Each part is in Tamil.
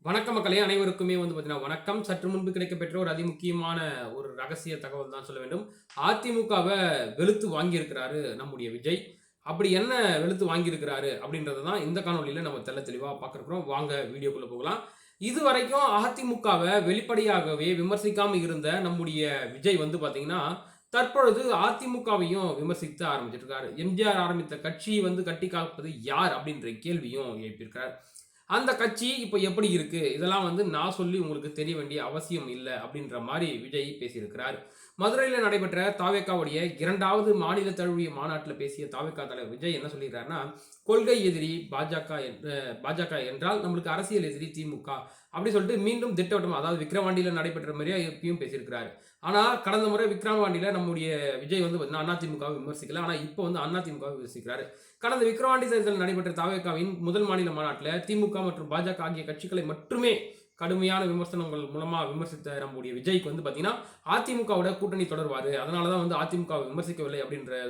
வணக்கம் மக்களே, அனைவருக்குமே வணக்கம். சற்று முன்பு கிடைக்கப்பெற்ற ஒரு அதிமுக்கியமான ஒரு ரகசிய தகவல் தான் சொல்ல வேண்டும். அதிமுகவ வெளுத்து வாங்கியிருக்கிறாரு நம்முடைய விஜய். அப்படி என்ன வெளுத்து வாங்கியிருக்கிறாரு அப்படின்றத தான் இந்த காணொளியில நம்ம தெள்ள தெளிவா பார்க்க வாங்க வீடியோக்குள்ள போகலாம். இதுவரைக்கும் அதிமுகவ வெளிப்படையாகவே விமர்சிக்காம இருந்த நம்முடைய விஜய் பார்த்தீங்கன்னா, தற்பொழுது அதிமுகவையும் விமர்சிக்க ஆரம்பிச்சிருக்காரு. எம்ஜிஆர் ஆரம்பித்த கட்சி கட்டி காப்பது யார் அப்படின்ற கேள்வியும் எழுப்பியிருக்கிறார். அந்த கட்சி இப்ப எப்படி இருக்கு? இதெல்லாம் நான் சொல்லி உங்களுக்கு தெரிய வேண்டிய அவசியம் இல்ல அப்படின்ற மாரி விஜய் பேசியிருக்கிறார். மதுரையில நடைபெற்ற தாவேகாவுடைய 2வது மாநில தழுவிய மாநாட்டில பேசிய தாவேகா தலைவர் விஜய் என்ன சொல்லியிருக்காருன்னா, கொள்கை எதிரி பாஜக என்றால் நம்மளுக்கு அரசியல் எதிரி திமுக. அப்படி சொல்லிட்டு மீண்டும் திட்டவட்டமா அதாவது விக்கிரவாண்டியில நடைபெற்ற மாரியே இப்பயும் பேசியிருக்கிறாரு. ஆனா கடந்த முறை விக்கிரவாண்டியில நம்முடைய விஜய் பார்த்தீங்கன்னா அதிமுகவை விமர்சிக்கல. ஆனா இப்ப அதிமுகவை விமர்சிக்கிறாரு. கடந்த விக்கிரவாண்டி தேர்தலில் நடைபெற்ற தாவேகாவின் முதல் மாநில மாநாட்டில் திமுக மற்றும் பாஜக ஆகிய கட்சிகளை மட்டுமே கடுமையான விமர்சனங்கள் மூலமா விமர்சித்த நம்முடைய விஜய்க்கு பார்த்தீங்கன்னா அதிமுகவோட கூட்டணி தொடர்வாரு. அதனால தான் அதிமுகவை விமர்சிக்கவில்லை அப்படின்ற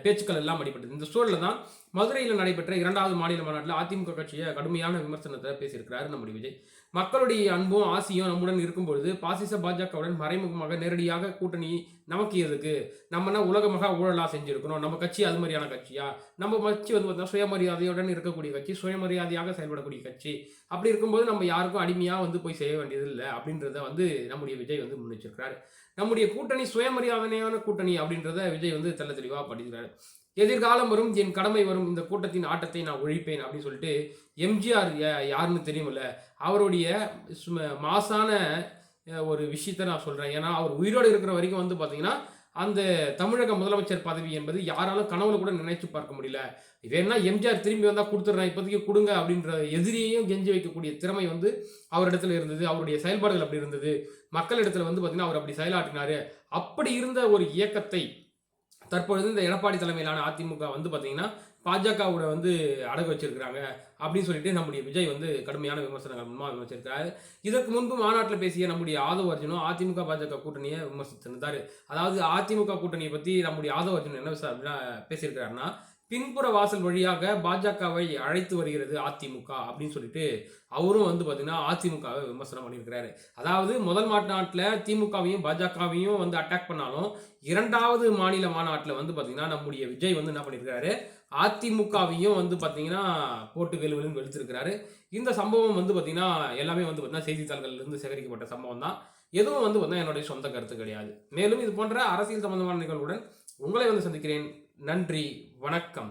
பேச்சுக்கள் எல்லாம் அடிபட்டது. இந்த சூழல்ல தான் மதுரையில் நடைபெற்ற 2வது மாநில மாநாட்டில் அதிமுக கட்சியை கடுமையான விமர்சனத்தை பேசியிருக்கிறாரு நம்முடைய விஜய். மக்களுடைய அன்பும் ஆசையும் நம்முடன் இருக்கும்பொழுது பாசிச பாஜகவுடன் மறைமுகமாக நேரடியாக கூட்டணி நமக்கு எதுக்கு? நம்ம என்ன உலகமாக ஊழலா செஞ்சிருக்கணும்? நம்ம கட்சி அது மாதிரியான கட்சியா? நம்ம கட்சி பார்த்தீங்கன்னா சுயமரியாதையுடன் இருக்கக்கூடிய கட்சி, சுயமரியாதையாக செயல்படக்கூடிய கட்சி. அப்படி இருக்கும்போது நம்ம யாருக்கும் அடிமையா போய் செய்ய வேண்டியது இல்லை அப்படின்றத நம்முடைய விஜய் முன்வச்சிருக்கிறாரு. நம்முடைய கூட்டணி சுயமரியாதையான கூட்டணி அப்படின்றத விஜய் தெள்ள தெளிவாக படிக்கிறாரு. எதிர்காலம் வரும், என் கடமை வரும், இந்த கூட்டத்தின் ஆட்டத்தை நான் ஒழிப்பேன் அப்படின்னு சொல்லிட்டு எம்ஜிஆர் யாருன்னு தெரியுமில்ல, அவருடைய மாசான ஒரு விஷயத்தை நான் சொல்றேன். ஏன்னா அவர் உயிரோடு இருக்கிற வரைக்கும் பார்த்தீங்கன்னா அந்த தமிழக முதலமைச்சர் பதவி என்பது யாராலும் கனவுல கூட நினைச்சு பார்க்க முடியல. வேணா எம்ஜிஆர் திரும்பி வந்தா கொடுத்துட்றேன், இப்போதைக்கு கொடுங்க அப்படின்ற எதிரியையும் கெஞ்சி வைக்கக்கூடிய திறமை அவரிடத்துல இருந்தது. அவருடைய செயல்பாடுகள் அப்படி இருந்தது. மக்களிடத்துல பார்த்தீங்கன்னா அவர் அப்படி செயலாற்றினாரு. அப்படி இருந்த ஒரு இயக்கத்தை தற்பொழுது இந்த எடப்பாடி தலைமையிலான அதிமுக பார்த்தீங்கன்னா பாஜகவோட அடகு வச்சிருக்கிறாங்க அப்படின்னு சொல்லிட்டு நம்முடைய விஜய் கடுமையான விமர்சனங்கள் மூலமாக விமர்சிச்சிருக்காரு. இதற்கு முன்பு மாநாட்டில் பேசிய நம்முடைய ஆதவ அர்ஜுனும் அதிமுக பாஜக கூட்டணியை விமர்சித்திருந்தார். அதாவது அதிமுக கூட்டணியை பற்றி நம்முடைய ஆதவ அர்ஜுன் என்ன பேசியிருக்கிறாருன்னா, பின்புற வாசல் வழியாக பாஜகவை அழைத்து வருகிறது அதிமுக அப்படின்னு சொல்லிட்டு அவரும் பார்த்தீங்கன்னா அதிமுகவை விமர்சனம் பண்ணியிருக்கிறாரு. அதாவது முதல் மாநாட்டில் திமுகவையும் பாஜகவையும் அட்டாக் பண்ணாலும் 2வது மாநில மாநாட்டில் பார்த்தீங்கன்னா நம்முடைய விஜய் என்ன பண்ணியிருக்கிறாரு, அதிமுகவையும் பார்த்தீங்கன்னா போட்டு வெளுவெளுன்னு வெளுத்திருக்கிறாரு. இந்த சம்பவம் பார்த்தீங்கன்னா எல்லாமே பார்த்தீங்கன்னா செய்தித்தாள்களிலிருந்து சேகரிக்கப்பட்ட சம்பவம் தான். எதுவும் பார்த்தீங்கன்னா என்னுடைய சொந்த கருத்து கிடையாது. மேலும் இது போன்ற அரசியல் சம்பந்தமான நிகழ்வுடன் உங்களை சந்திக்கிறேன். நன்றி, வணக்கம்.